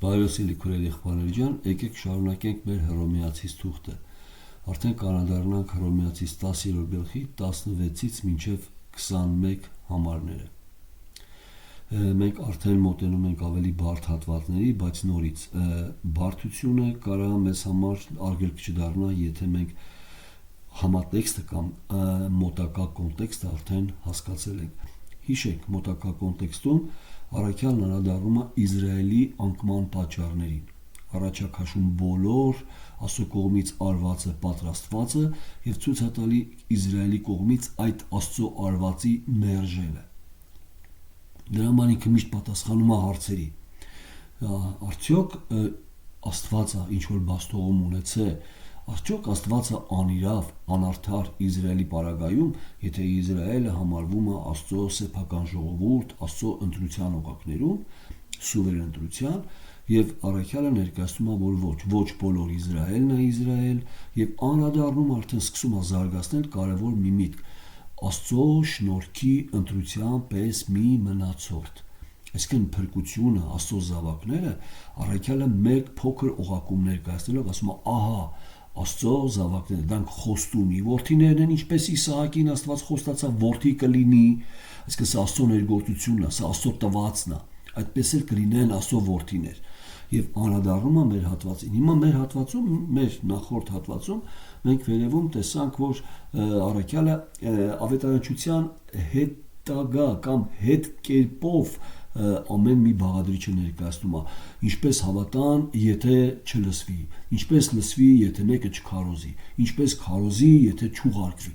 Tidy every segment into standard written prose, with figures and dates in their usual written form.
Բարոսիլի քուրել եղբայրներ ջան, եկեք շարունակենք մեր հռոմեացիս թուղթը։ Արդեն կանադառնանք հռոմեացիս 10-րդ գլխի 16-ից մինչև 21 համարները։ Մենք արդեն մոտենում ենք ավելի բարդ հատվածների, բայց նորից բարդությունը կարա մեզ համար արգելք չդառնա, եթե մենք համատեքստը կամ մոտակա կոնտեքստը արդեն հասկացել ենք։ Հիշեք, մոտակա կոնտեքստում առաքյալն անդրադառնում է Իսրայելի անկման պատճառներին, առաջակաշում բոլոր Աստծո կողմից արվածը, պատրաստվածը եւ ցույց է տալի Իսրայելի կողմից այդ Աստծո արվածի մերժելը։ Դրա համար ինքը միշտ պատասխանում է հարցերի. արդյոք Աստվածը ինչ որ բաստողում ունեցե, արդյոք Աստվածը անիրավ, անարդար Իսրայելի պարագայում, եթե Իսրայելը համարվում է Աստծո սեփական ժողովուրդ, Աստծո ընտրության օղակներում, սուվերեն ընտրության, եւ առաքյալը ներկայացնում է, որ ոչ բոլոր Իսրայելն է Իսրայել, եւ անդրադառնում արդեն սկսում է զարգացնել կարևոր մի միտք. Աստծո շնորհքի ընտրության պես մի մնացորդ։ Այսինքն փրկությունը, Աստծո զավակները, առաքյալը մեկ փոքր օղակում ներկայացնելով ասում է, ահա Աստծո զավակները, դրանք խոստումի որդիներն են, ինչպես Իսահակին Աստված խոստացավ որդի կլինի, այսինքն սա Աստծո ներգործությունն է, սա Աստծո տվածն է, այդպես էլ կլինեն Աստծո որդիներ։ Եվ անդրադառնում է մեր հատվածին։ Հիմա մեր հատվածում, մեր նախորդ հատվածում մենք վերևում տեսանք, որ առաքյալը ավետարանչության հետագա կամ հետ կերպով ամեն մի բաղադրիչը ներկայացնում է, ինչպես հավատան, եթե չլսվի, ինչպես լսվի, եթե մեկը չքարոզի, ինչպես քարոզի, եթե չուղարկվի։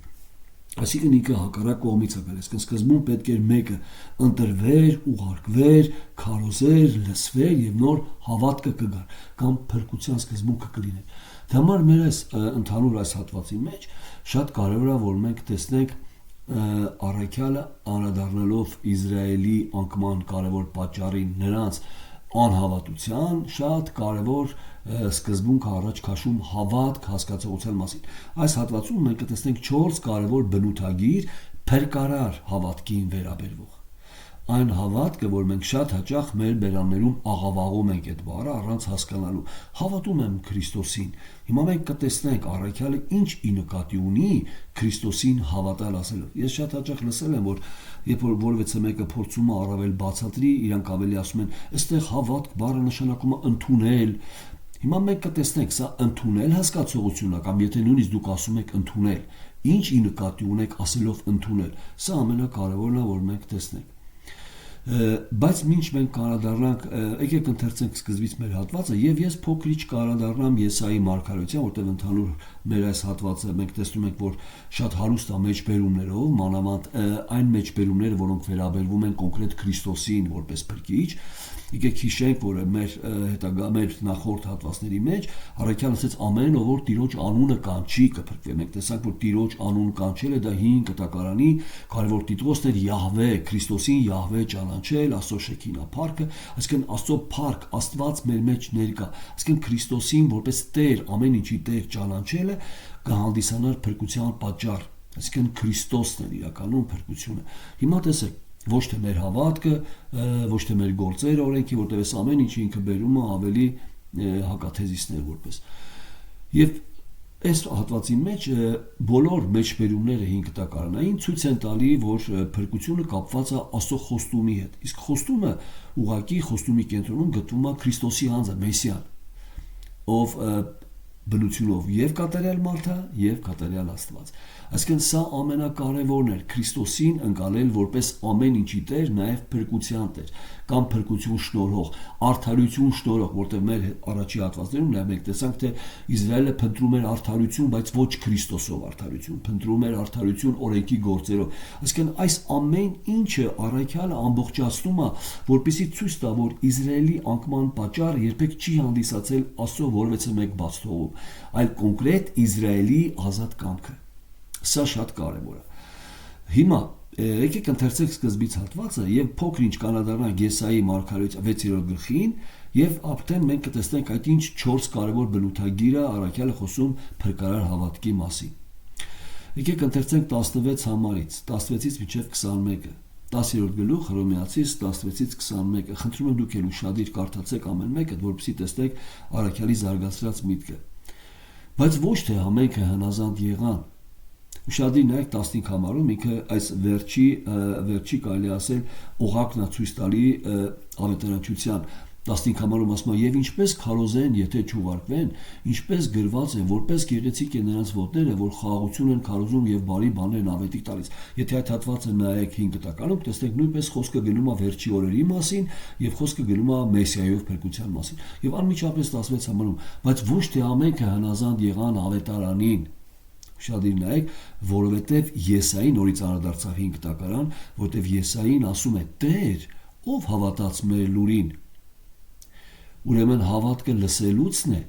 Այսինքն ինքը հակառակ կողմից է գալիս, սկզբում պետք էր մեկը ընտրվեր, ուղարկվեր, քարոզեր, լսվեր եւ նոր հավատքը կգար կամ փրկության սկզբունքը կլիներ։ Դա համար մեր այս ընդհանուր այս հատվածի մեջ շատ կարևոր է, որ մենք տեսնենք առաքյալը անդրադառնալով Իսրայելի անկման կարևոր պատճառին, նրանց անհավատության շատ կարևոր սկզբունք առաջ քաշում հավատք հասկացողության մասին։ Այս հատվածում մենք կտեսնենք 4 կարևոր բնութագիր փրկարար հավատքին վերաբերող։ Այն հավատքը, որ մենք շատ հաճախ մեր բերաններում աղավաղում ենք այդ բառը առանց հասկանալու։ Հավատում եմ Քրիստոսին։ Հիմա մենք կտեսնենք առաքյալը ինչ ի նկատի ունի Քրիստոսին հավատալ ասելով։ Ես շատ հաճախ լսել եմ, որ երբ որ որևէ մեկը փորձում է առավել բացատրի, իրանք ավելի ասում են, «Այստեղ հավատք բառը նշանակում է ընդունել»։ Հիմա մենք կտեսնենք, սա ընդունել հասկացողությունն է, կամ եթե նույնիսկ դուք ասում եք ընդունել, ինչ ի նկատի ունեք ասելով ընդունել։ Սա ամենակարևորն է, որ մենք տեսնենք։ Բայց մինչ մենք կանադառնանք, եկեք ընթերցենք սկզբից մեր հատվածը, եւ ես փոքրիչ կանադառնամ Եսայի մարգարեության, որտեղ ընդհանուր մեր այս հատվածը մենք տեսնում ենք, որ շատ հարուստ է մեջբերումներով, մանավանդ այն մեջբերումները, որոնք վերաբերվում են կոնկրետ Քրիստոսին որպես փրկիչ։ Եկեք հիշենք, որ մեր հետագա մեր նախորդ հատվածների մեջ առաքյալը ասեց ամեն ով որ Տիրոջ անունը կանչի կփրկվի։ Մենք տեսանք, որ Տիրոջ անուն կանչելը դա 5 կտակարանի կարևոր տիտղոսն էր Յահվե, Քրիստոսին Յահվե ճանաչել, Աստծո շեքինա փառքը, այսինքն Աստծո փառք, Աստված մեր մեջ ներկա, այսինքն Քրիստոսին որպես Տեր, ամեն ինչի Տեր ճանաչելը կհանդիսանար փրկության պատճառ, այսինքն Քրիստոսն էր իրականում փրկությունը։ Հիմա տեսեք, ոչ թե մեր հավատքը, ոչ թե մեր գործերը օրենքի, որտեղ այս ամեն ինչը ինքը բերում է ավելի հակաթեզիսներ որպես։ Եվ այս հատվածի մեջ բոլոր մեջբերումները 5 տակարանային ցույց են տալի, որ փրկությունը կապված է Աստծո խոստումի հետ։ Իսկ խոստումը ուղղակի խոստումի կենտրոնում գտնվում է Քրիստոսի անձը, Մեսիան, ով բնությունով եւ կատարյալ մարդ է եւ կատարյալ Աստված։ Այսինքն սա ամենակարևորն էր Քրիստոսին ընկալել որպես ամեն ինչի Տեր, նաեւ փրկության Տեր, կամ փրկություն շնորհող, արդարություն շնորհող, որտեղ մեր առաջի հատվածներում նաեւ մենք տեսանք, թե Իսրայելը փնտրում էր արդարություն, բայց ոչ Քրիստոսով արդարություն, փնտրում էր արդարություն օրենքի գործերով։ Այսինքն այս ամեն ինչը առաքյալը ամբողջացնում է, որպեսզի ցույց տա, որ Իսրայելի անկման պատճառը երբեք չի հանդիսացել Աստծո որևէ մեկ բաց թողում, այլ կոնկրետ Իսրայելի ազատ կամքը։ Սա շատ կարևոր է։ Հիմա եկեք ընթերցենք սկզբից հատվածը եւ փոքր-ինչ կանադառնանք Եսայի մարգարեության 6-րդ գլխին եւ արդեն մենք կտեսնենք այդ ինչ 4 կարևոր բնութագիրը առաքյալը խոսում փրկարար հավատքի մասին։ Եկեք ընթերցենք 16 համարից, 16-ից մինչև 21-ը։ 10-րդ գլուխ Հռոմեացիս 16-21։ Խնդրում եմ դուք էլ ուշադիր կարդացեք ամեն մեկը, որպեսզի տեսնեք առաքյալի զարգացրած միտքը։ Բայց ոչ թե համենքը հնազանդ եղան։ Ուշադիր նայեք 15 համարում ինքը այս վերջի կարելի ասել օղակն է ցույց տալի ավետարանչության 15 համարում ասում է եւ ինչպես քարոզեն եթե չուղարկվեն, ինչպես գրված է, որպես գեղեցիկ է նրանց ոտները, որ խաղաղություն են քարոզում եւ բարի բաներն ավետիք տալիս։ Եթե այդ հատվածը նայեք 5 տականում, տեսնեք նույնպես խոսքը գնում է վերջի օրերի մասին եւ խոսքը գնում է Մեսիայով փրկության մասին։ Եվ անմիջապես 16 համարում, բայց ոչ թե ամենքը հնազանդ եղան ավետարանին։ Ուշադիր նայեք, որովհետեւ Եսային նորից անդրադարձավ 5 տակարան, որովհետեւ Եսային ասում է. Տեր, ով հավատաց մեր լուրին։ Ուրեմն հավատքը լսելուցն է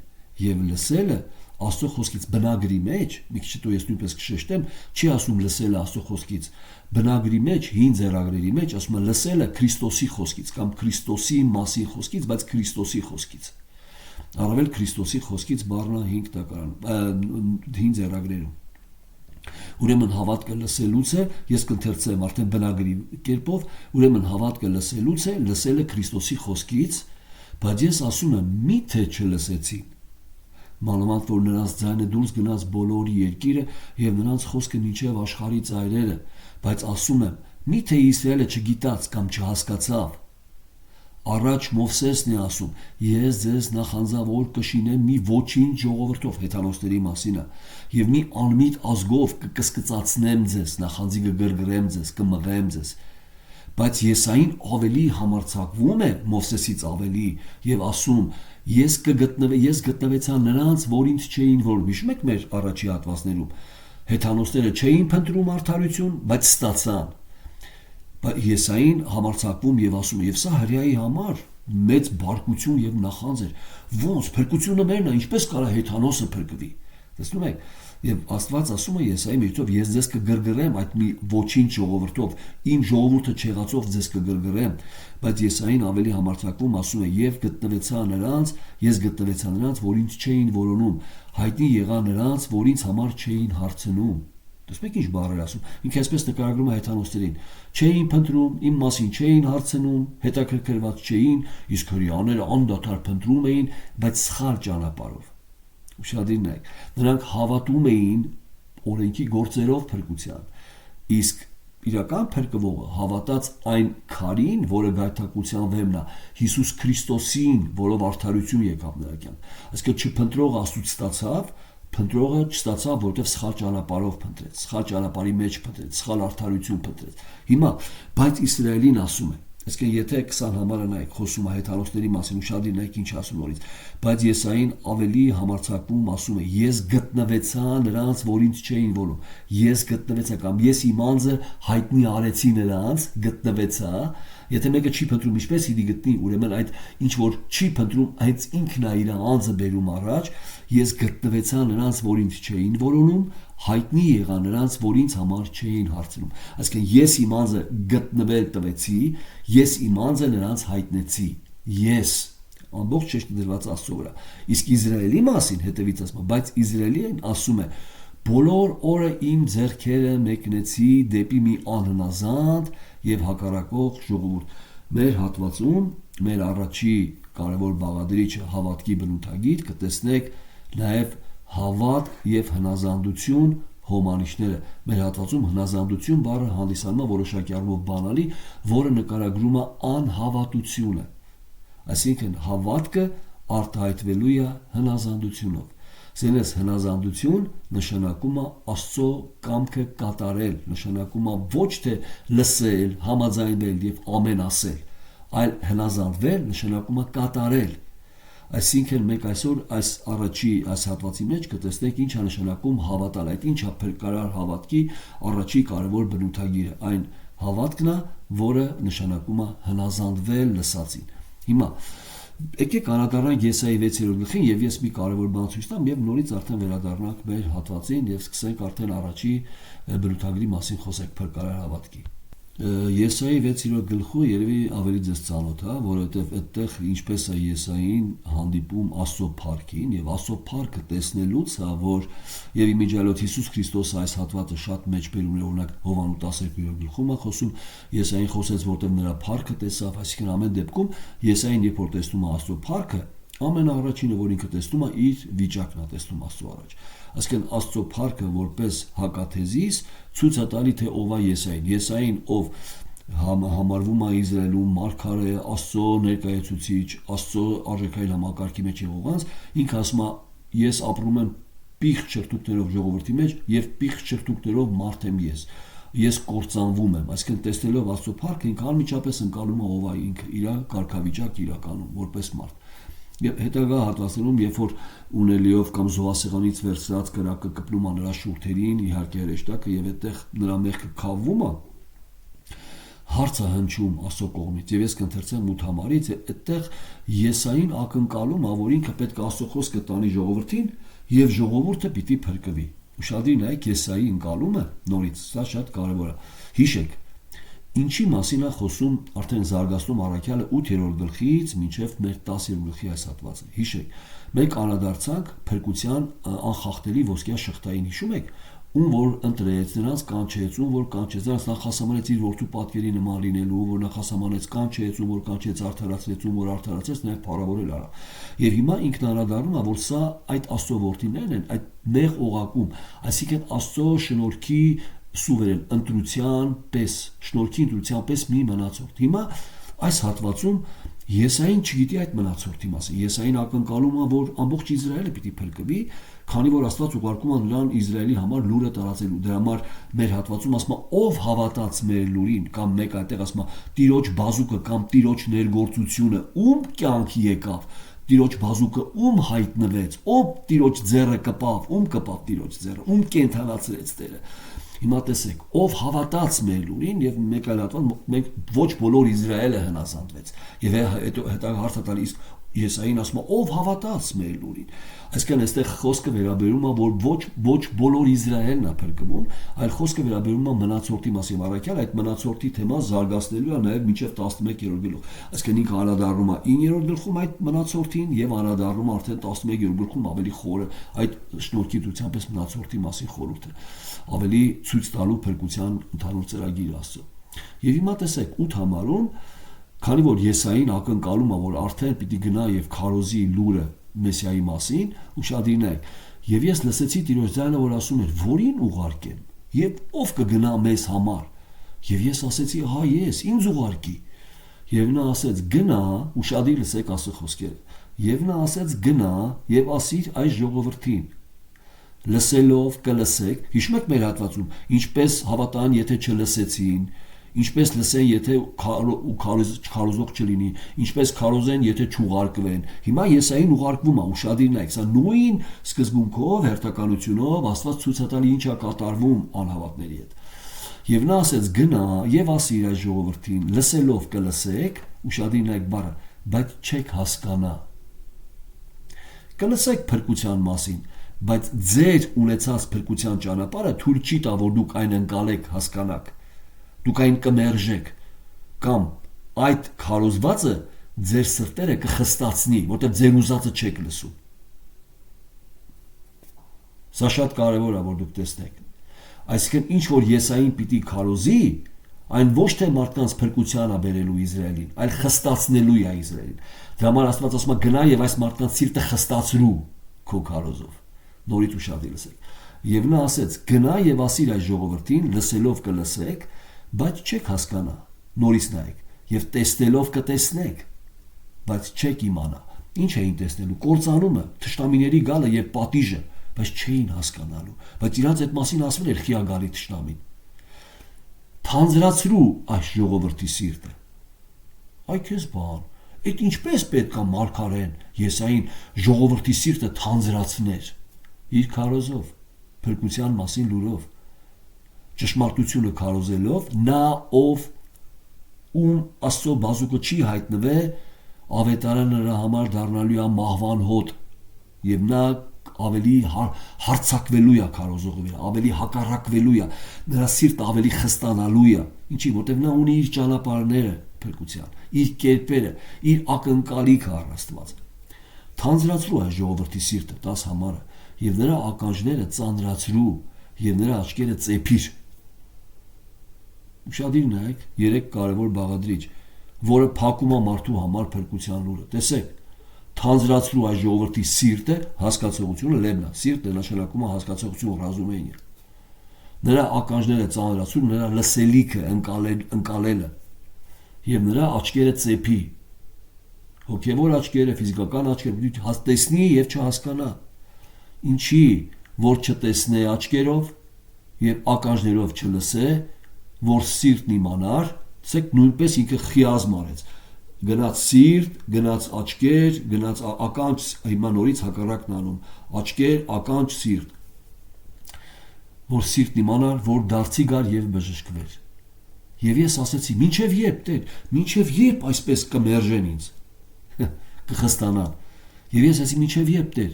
եւ լսելը Աստծո խոսքից բնագրի մեջ, մի քիչ հետո ես նույնպես կշեշտեմ, չի ասում լսելը Աստծո խոսքից, բնագրի մեջ, հին ձեռագրերի մեջ ասում է լսելը Քրիստոսի խոսքից կամ Քրիստոսի մասին խոսքից, բայց Քրիստոսի խոսքից։ Առավել Քրիստոսի խոսքից բառնա 5 տակարան, հին ձեռագրերում։ Ուրեմն հավատքը լսելուց է, ես կընթերցեմ արդեն բնագրի կերպով, ուրեմն հավատքը լսելուց է, լսելը Քրիստոսի խոսքից, բայց ես ասում եմ, միթե չլսեցին։ Մանավանդ որ նրանց ձայնը դուրս գնաց բոլորի երկիրը եւ նրանց խոսքը մինչեւ աշխարհի ծայրերը, բայց ասում եմ, միթե Իսրայելը չգիտաց կամ չհասկացավ։ Առաջ Մովսեսն է ասում. ես ձեզ նախանձավոր կշինեմ մի ոչինչ ժողովրդով, հեթանոսների մասին է, եւ մի անմիտ ազգով կկսկծացնեմ ձեզ, նախանձի կգրգռեմ ձեզ, կմղեմ ձեզ։ Բայց Եսային ավելի համարձակվում է Մովսեսից ավելի եւ ասում. ես գտնվեցա նրանց, որ ինձ չէին որ։ Հիշում եք մեր առաջի հատվածներում հեթանոսները չէին փնտրում արդարություն, բայց ստացան։ Բայց Եսային համարձակվում եւ ասում է, եւ սա հրեայի համար մեծ բարկություն եւ նախանձ էր։ Ոնց փրկությունը մերն է, ինչպես կարա հեթանոսը փրկվի։ Տեսնում եք, եւ Աստված ասում է Եսայի միջով, ես ձեզ կգրգռեմ այդ մի ոչինչ ժողովրդով, իմ ժողովուրդը չեղածով ձեզ կգրգռեմ, բայց Եսային ավելի համարձակվում ասում է, եւ ես գտնվեցա նրանց, որ ինձ չէին որոնում, հայտնի եղա նրանց, որ ինձ համար չէին հարցնում։ Տեսեք ինչ բառեր ասում։ Ինքը այսպես նկարագրում է հեթանոսներին. չէին փնտրում, իմ մասին չէին հարցնում, հետաքրքրված չէին, իսկ հրեաները անդադար փնտրում էին, բայց սխալ ճանապարհով։ Ուշադիր նայեք, նրանք հավատում էին օրենքի գործերով փրկության, իսկ իրական փրկվողը հավատաց այն քարին, որը գայթակղության վեմն է, Հիսուս Քրիստոսին, որով արդարություն եկավ նրա կյանք։ Այսինքն չփնտրողը Աստծուց ստացավ, փնտրողը չստացավ, որովհետև սխալ ճանապարհով փնտրեց, սխալ ճանապարհի մեջ փնտրեց, սխալ արդարություն փնտրեց։ Հիմա, բայց Իսրայելին ասում է, այսինքն եթե 20 համարը նայեք, խոսում է հեթանոսների մասին, ուշադիր նայեք ինչ ասում նորից, բայց Եսային ավելի համարձակվում ասում է, ես գտնվեցա նրանց, որ ինձ չէին որում, ես գտնվեցա կամ ես իմ անձը հայտնի արեցի նրանց, գտնվեցա, եթե մեկը չի փնտրում, ինչպես իդի գտնի, ուրեմն այդ ինչ որ չի փնտրում, այդ ինքն է իր անձը բերում առաջ, ես գտնվեցա նրանց, որ ինձ չէին որոնում, հայտնի եղա նրանց, որ ինձ համար չէին հարցնում։ Այսինքն ես իմ անձը գտնվել տվեցի, ես իմ անձը նրանց հայտնեցի։ Ես ամբողջ շեշտը դրված Աստծո վրա։ Իսկ Իսրայելի մասին հետևից ասում, բայց Իսրայելին ասում է. բոլոր օրը իմ ձեռքերը մեկնեցի դեպի մի անհնազանդ եւ հակառակող ժողովուրդ։ Մեր հատվածում մեր առաջի կարևոր բաղադրիչը հավատքի բնութագիր կտեսնեք նաեւ հավատք եւ հնազանդություն հոմանիշները։ Մեր հատվածում հնազանդություն բառը հանդիսանում է որոշակի առումով բանալի, որը նկարագրում է անհավատությունը։ Այսինքն հավատքը արտահայտվելու է հնազանդությունով։ Սենես հնազանդություն նշանակում է Աստծո կամքը կատարել, նշանակում է ոչ թե լսել, համաձայնել եւ ամեն ասել, այլ հնազանդվել նշանակում է կատարել։ Այսինքն մենք այսօր այս հատվածի մեջ կտեսնենք ինչ է նշանակում հավատալ, այդ ինչ է փրկարար հավատքի առաջի կարևոր բնութագիրը, այն հավատքն է, որը նշանակում է հնազանդվել լսածին։ Հիմա եկեք անդրադառնանք Եսայի 6-րդ գլխին եւ ես մի կարևոր բան ցույց տամ եւ նորից արդեն վերադառնանք մեր հատվածին եւ սկսենք արդեն առաջի բնութագրի մասին խոսենք փրկարար հավատքի։ Եսայի 6-րդ գլխը երևի ավելի ձեզ ծանոթ է, որովհետև այդտեղ ինչպես է Եսային հանդիպում Աստծո փառքին եւ Աստծո փառքը տեսնելուց է, որ եւ իմիջիալոց Հիսուս Քրիստոսը այս հատվածը շատ մեջբերում է, օրինակ Հովհաննես 12-րդ գլխում է խոսում, Եսային խոսեց, որտեղ նրա փառքը տեսավ, այսինքն ամեն դեպքում Եսային երբ որ տեսնում է Աստծո փառքը, ամենաառաջինը, որ ինքը տեսնում է, իր վիճակն է տեսնում Աստծո առաջ։ Այսինքն Աստծո փառքը որպես հակաթեզիս ցույց է տալի, թե ով է Եսային։ Եսային, ով համարվում է Իսրայելում մարգարե, Աստծո ներկայացուցիչ, Աստծո արժեքային համակարգի մեջ եղողանց, ինքը ասում է, ես ապրում եմ պիղծ շրթունքներով ժողովրդի մեջ եւ պիղծ շրթունքներով մարդ եմ ես կործանվում եմ, այսինքն տեսնելով Աստծո փառքը ինքը անմիջապես ընկալում է ով է ինքը իր կարգավիճակ իրականում որպես մարդ։ Եվ հետագա հատվածներում, երբ որ ունելիով կամ զոհասեղանից վերցրած կրակը կպնում է նրա շուրթերին, իհարկե հրեշտակը, եւ այդտեղ նրա մեղքը քավվում է, հարցը հնչում Աստծո կողմից, եւ ես կընթերցեմ 8 համարից, այդտեղ Եսային ակնկալում է, որ ինքը պետք է Աստծո խոսքը տանի ժողովրդին, եւ ժողովուրդը պիտի փրկվի։ Ուշադրի նայեք Եսայի ընկալումը նորից, սա շատ կարևոր է։ Հիշեք, ինչի մասին է խոսում արդեն զարգացնում առաքյալը 8-րդ գլխից մինչև մեր 10-րդ գլխի այս հատվածը։ Հիշեք, մենք անդրադարձանք փրկության անխախտելի ոսկյա շղթային, հիշում եք, ում որ ընտրեց, նրանց կանչեց, ում որ կանչեց, նրանց նախասահմանեց իր որդու պատկերի նման լինելու, որ նախասահմանեց, կանչեց, ում որ կանչեց, արդարացրեց, ում որ արդարացրեց, նաև փառավորել արա։ Եվ հիմա ինքն անդրադառնում է, որ սա այդ Աստծո որդիներն են, այդ նեղ օղակում, այսինքն Աստծո շնորհքի սուվերեն ընտրության պես, շնորհքի ընտրության պես մի մնացորդ։ Հիմա այս հատվածում Եսային չգիտի այդ մնացորդի մասին։ Եսային ակնկալում է, որ ամբողջ Իսրայելը պիտի փրկվի, քանի որ Աստված ուղարկում է նրան Իսրայելի համար լուրը տարածելու։ Դրա համար մեր հատվածում ասում է, ով հավատաց մեր լուրին, կամ մեկ այդտեղ ասում է, Տիրոջ բազուկը կամ Տիրոջ ներգործությունը ում կյանքի եկավ, Տիրոջ բազուկը ում հայտնվեց, ով Տիրոջ ձեռը կպավ, ում կպավ Տիրոջ ձեռը, ում կենթանացրեց Տերը։ Հիմա տեսեք, ով հավատաց մեր լուրին եւ մեկ այլ հատված, մենք ոչ բոլոր Իսրայելը հնազանդվեց։ Եվ հետո հարցը տալի, իսկ Եսային ասում է, ով հավատաց մեր լուրին։ Այսինքն այստեղ խոսքը վերաբերում է, որ ոչ բոլոր Իսրայելն է փրկվում, այլ խոսքը վերաբերում է մնացորդի մասին։ Առաքյալ այդ մնացորդի թեման զարգացնելու է նաեւ մինչեւ 11-րդ գլուխ։ Այսինքն ինքը անդրադառնում է 9-րդ գլխում այդ մնացորդին եւ անդրադառնում արդեն 11-րդ գլխում ավելի խորը այդ շնորհքի դրությամբ պես մնացորդի մասին խորհուրդը ավելի ցույց տալու փրկության ընդհանուր ծրագիրը Աստծո։ Եվ հիմա տեսեք 8 համարում, քանի որ Եսային ակնկալում է, որ արդեն պիտի գնա եւ քարոզի լուրը Մեսիայի մասին, ուշադրին եք, եւ ես լսեցի Տիրոջ ձայնը, որ ասում էր, որին ուղարկեմ, եւ ով կգնա մեզ համար։ Եվ ես ասեցի, հա ես, ինձ ուղարկի։ Եվ նա ասեց, գնա, ուշադրի լսեք Աստծո խոսքերը։ Եվ նա ասեց, գնա եւ ասիր այս ժողովրդին, լսելով կլսեք, հիշում եք մեր հատվածում, ինչպես հավատան, եթե չլսեցին, ինչպես լսեն, եթե քարոզող չլինի, ինչպես քարոզեն, եթե չուղարկվեն։ Հիմա Եսային ուղարկվում է, ուշադրին եք, սա նույն սկզբունքով, հերթականությունով Աստված ցույց է տալի ինչ է կատարվում անհավատների հետ։ Եվ նա ասեց, գնա եւ ասիր այս ժողովրդին, լսելով կլսեք, ուշադրին եք բառը, բայց չեք հասկանա։ Կլսեք փրկության մասին, բայց ձեր ունեցած փրկության ճանապարհը թույլ չի տա, որ դուք այն ընկալեք, հասկանաք։ Դուք այն կմերժեք, կամ այդ քարոզվածը ձեր սրտերը կխստացնի, որտեղ ձեր ուզածը չեք լսում։ Սա շատ կարևոր է, որ դուք տեսնեք։ Այսինքն ինչ որ Եսային պիտի քարոզի, այն ոչ թե մարդկանց փրկության է բերելու Իսրայելին, այլ խստացնելու է Իսրայելին։ Դրա համար Աստված ասում է, գնա եւ այս մարդկանց սիրտը խստացրու քո քարոզով։ Նորից ուշադրի լսեք։ Եվ նա ասեց, գնա եւ ասիր այս ժողովրդին, լսելով կլսեք, բայց չեք հասկանա։ Նորից նայեք, եւ տեսնելով կտեսնեք, բայց չեք իմանա։ Ինչ էին տեսնելու։ Կործանումը, թշնամիների գալը եւ պատիժը, բայց չէին հասկանալու։ Բայց իրանց այդ մասին ասվել էր խիագալի թշնամին։ Թանձրացրու այս ժողովրդի սիրտը։ Այ քեզ բան, այդ ինչպես պետք է մարգարեն Եսային ժողովրդի սիրտը թանձրացներ իր քարոզով, փրկության մասին լուրով, ճշմարտությունը քարոզելով, նա ով ում Աստծո բազուկը չի հայտնվե, ավետարանը նրա համար դառնալու է մահվան հոտ, եւ նա ավելի հարցակվելու է քարոզողի վրա, ավելի հակառակվելու է, նրա սիրտը ավելի խստանալու է, ինչի, որտեղ նա ունի իր ճանապարհները փրկության, իր կերպերը, իր ակնկալիքը առ Աստված։ Թանձրացրու է ժողովրդի սիրտը 10 համարը եւ նրա ականջները ծանրացրու եւ նրա աչքերը ծեփիր։ Ուշադիր նայեք 3 կարևոր բաղադրիչ, որը փակում է մարդու համար փրկության լուրը։ Տեսեք, թանձրացրու այս ժողովրդի սիրտը, հասկացողությունը լեմնա, սիրտը նշանակում է հասկացողություն, ռազումենիա։ Նրա ականջները ծանրացրու, նրա լսելիքը ընկալելը եւ նրա աչքերը ծեփի։ Հոգեվոր աչքերը, ֆիզիկական աչքերը տեսնի եւ չհասկանա։ Ինչի, որ չտեսնե աչքերով եւ ականջներով չլսե, որ սիրտն իմանար, ցեք նույնպես ինքը խիազմ արեց։ Գնաց սիրտ, գնաց աչքեր, գնաց ականջ, հիմա նորից հակառակն անում, աչքեր, ականջ, սիրտ։ Որ սիրտն իմանար, որ դարձի գար եւ բժշկվեր։ Եվ ես ասեցի, մինչև երբ Տեր, մինչև երբ այսպես կմերժեն ինձ։ Կխստանան։ Եվ ես ասեցի, մինչև երբ Տեր,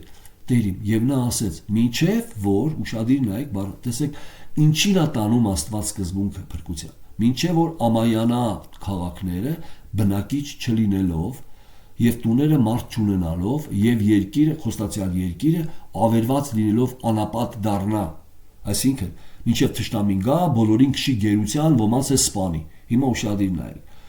Տերիմ, եւ նա ասեց, մինչև որ, ուշադիր նայեք, տեսեք, ինչին է տանում Աստված սկզբունքը փրկության։ Մինչև որ ամայանա քաղաքները բնակիչ չլինելով եւ տուները մարդ չունենալով եւ երկիրը, խոստացյալ երկիրը ավերված լինելով անապատ դառնա։ Այսինքն, մինչև թշնամին գա, բոլորին քշի գերության, ոմանց է սպանի։ Հիմա ուշադիր նայեք։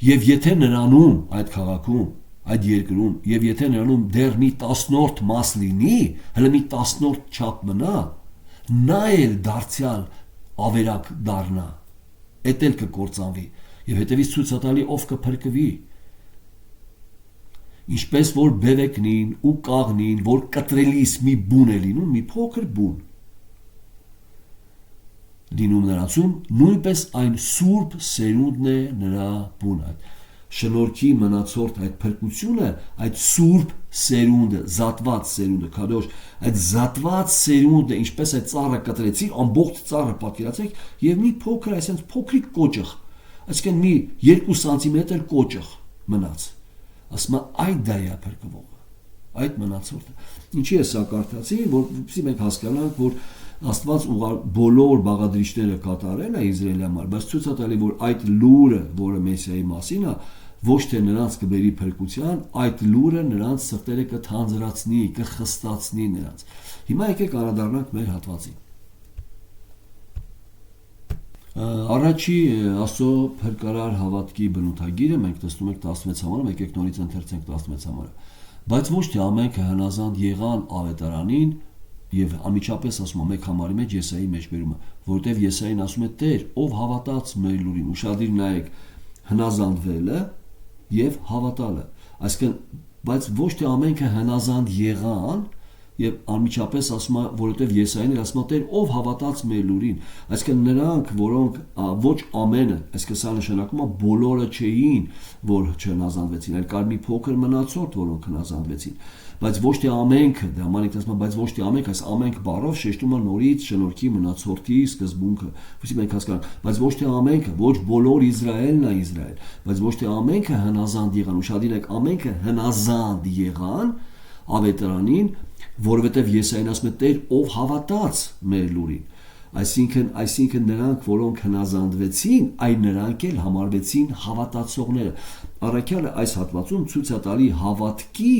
Եվ եթե նրանում այդ քաղաքում, այդ երկրում, եւ եթե նրանում դեռ մի 10-րդ մաս լինի, հələ մի 10-րդ չափ մնա, նա էլ դարձյալ ավերակ դառնա, էդ էլ կկործանվի եւ հետեւից ցույց տալի ով կփրկվի։ Ինչպես որ բևեկնին ու կաղնին, որ կտրելիս մի բուն է լինում, մի փոքր բուն լինում նրանցում, նույնպես այն սուրբ սերունդն է նրա բունը։ Շնորհքի մնացորդ այդ փրկությունը, այդ սուրբ սերունդը, զատված սերունդը, քադոշ, այդ զատված սերունդը, ինչպես այդ ծառը կտրեցի, ամբողջ ծառը պատկերացեք, եւ մի փոքր, այսպես փոքրիկ կոճղ, այսինքն մի 2 սանտիմետր կոճղ մնաց։ Ասում է այդ դա է փրկվողը, այդ մնացորդը։ Ինչի է սա կարդացի, որպեսզի մենք հասկանանք, որ Աստված բոլոր բաղադրիչները կատարել է Իսրայելի համար, բայց ցույց է տալի, որ այդ լուրը, որը Մեսիայի մասին է, ոչ թե նրանց կբերի փրկության, այդ լուրը նրանց սրտերը կթանձրացնի, կխստացնի նրանց։ Հիմա եկեք անդրադառնանք մեր հատվածին։ Առաջի Աստծո փրկարար հավատքի բնութագիրը մենք տեսնում ենք 16 համարում, եկեք նորից ընթերցենք 16 համարը։ Բայց ոչ թե ամենքը հնազանդ եղան ավետարանին եւ անմիջապես ասում է մեկ համարի մեջ Եսայի մեջ բերումը, որտեվ Եսային ասում է Տեր, ով հավատաց մեր լուրին, ուշադիր նայեք, հնազանդվելը եւ հավատալը, այսինքն, բայց ոչ թե ամենքը հնազանդ եղան եւ անմիջապես ասում է, որովհետեւ Եսային ասում է Տեր, ով հավատաց մեր լուրին, այսինքն նրանք, որոնք ոչ ամենը, այսինքն սա նշանակում է բոլորը չէին, որ չհնազանդվեցին, այլ կար մի փոքր մնացորդ, որոնք հնազանդվեցին, բայց ոչ թե ամենքը, դա մանիք ասում, բայց ոչ թե ամենքը, այս ամենք բառով շեշտում է նորից շնորհքի մնացորդի սկզբունքը, որովհետեւ մենք հասկանանք, բայց ոչ թե ամենքը, ոչ բոլոր Իսրայելն է Իսրայել, բայց ոչ թե ամենքը հնազանդ եղան, ուշադիր եք, ամենքը հնազանդ եղան ավետարանին, որովհետև Եսային ասում է Տեր, ով հավատաց մեր լուրին, այսինքն նրանք, որոնք հնազանդվեցին, այն նրանք էլ համարվեցին հավատացողները։ Առաքյալը այս հատվածում ցույց է տալի հավատքի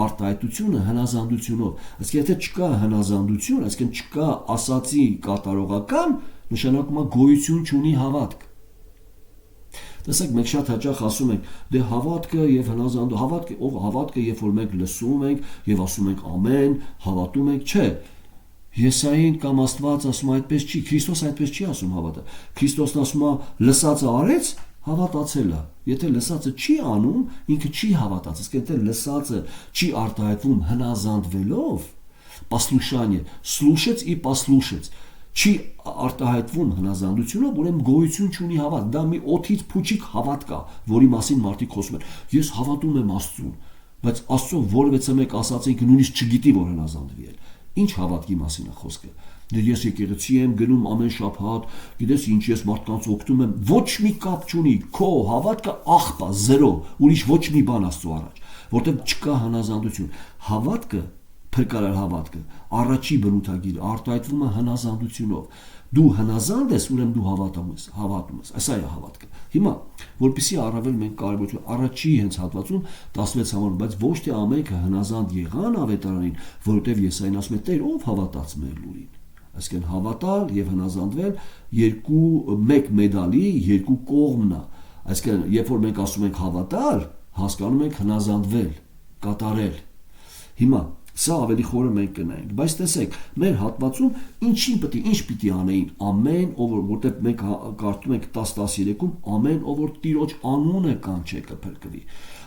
արտահայտությունը հնազանդությունով։ Այսինքն եթե չկա հնազանդություն, այսինքն չկա ասացի կատարողական, նշանակում է գոյություն չունի հավատք։ Տեսեք, մենք շատ հաճախ ասում ենք, դե հավատքը եւ հավատքը, երբ որ մենք լսում ենք եւ ասում ենք ամեն, հավատում ենք, չէ։ Եսային կամ Աստված ասում այդպես չի, Քրիստոս այդպես չի ասում հավատը։ Քրիստոսն ասում է լսածը արեց, հավատացել է։ Եթե լսածը չի անում, ինքը չի հավատացել։ Իսկ եթե լսածը չի արտահայտվում հնազանդվելով, послушание, слушать и послушать, չի արտահայտվում հնազանդությունով, ուրեմն գոյություն չունի հավատ։ Դա մի օթից փուչիկ հավատ կա, որի մասին մարդիկ խոսում են։ Ես հավատում եմ Աստծուն, բայց Աստծո որևէ մեկ ասած ինքը նույնիսկ չգիտի, որ հնազանդվի է։ Ինչ հավատքի մասին է խոսքը։ Դե ես եկեղեցի եմ գնում ամեն շաբաթ, գիտես ինչ, ես մարդկանց օգնում եմ, ոչ մի կապ չունի, քո հավատքը աղբ է, 0, ուրիշ ոչ մի բան Աստծո առաջ, որտեղ չկա հնազանդություն։ Հավատքը փրկարար հավատքը, առաջի բնութագիրը արտահայտվում է հնազանդությունով։ Դու հնազանդ ես, ուրեմն դու հավատում ես, այսա է հավատքը։ Հիմա, որպեսզի առավել մենք կարևորություն առաջի հենց հատվածում 16 համարում, բայց ոչ թե ամենքը հնազանդ եղան ավետարանին, որովհետև Եսային ասում է Տեր, ով հավատաց մեր լուրին։ Այսինքն հավատալ եւ հնազանդվել մեկ մեդալի երկու կողմն է։ Այսինքն երբ որ մենք ասում ենք հավատալ, հասկանում ենք հնազանդվել, կատարել։ Հիմա սա ավելի խորը մենք կնայենք, բայց տեսեք, մեր հատվածում ինչ պիտի անեին ամեն ով որտեղ մենք կարդում ենք 10-13-ում ամեն ով որ Տիրոջ անունը կանչե կփրկվի։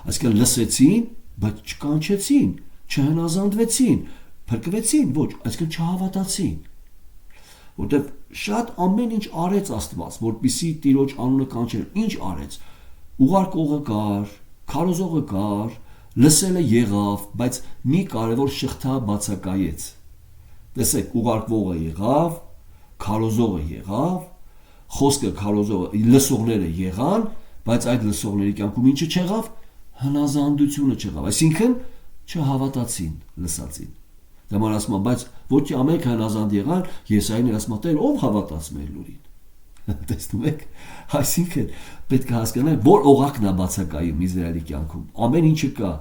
Այսինքն լսեցին, բայց չկանչեցին, չհնազանդվեցին, փրկվեցին, ոչ, այսինքն չհավատացին։ Որտեղ շատ ամեն ինչ արեց Աստված, որպեսզի Տիրոջ անունը կանչեր, ինչ արեց։ Ուղարկողը կար, քարոզողը կար, լսելը եղավ, բայց մի կարևոր շղթա բացակայեց։ Տեսեք, ուղարկվողը եղավ, քարոզողը եղավ, խոսքը քարոզողը, լսողները եղան, բայց այդ լսողների կյանքում ինչը չեղավ, հնազանդությունը չեղավ, այսինքն չհավատացին լսածին։ Դեմար ասում եմ, բայց ոչ թե ամենքը հնազանդ եղան, Եսային ասում է, Տեր, ով հավատաց մեր լուրին։ Տեսնում եք, այսինքն պետք է հասկանալ, որ օղակն է բացակայում Իսրայելի կյանքում։ Ամեն ինչը կա,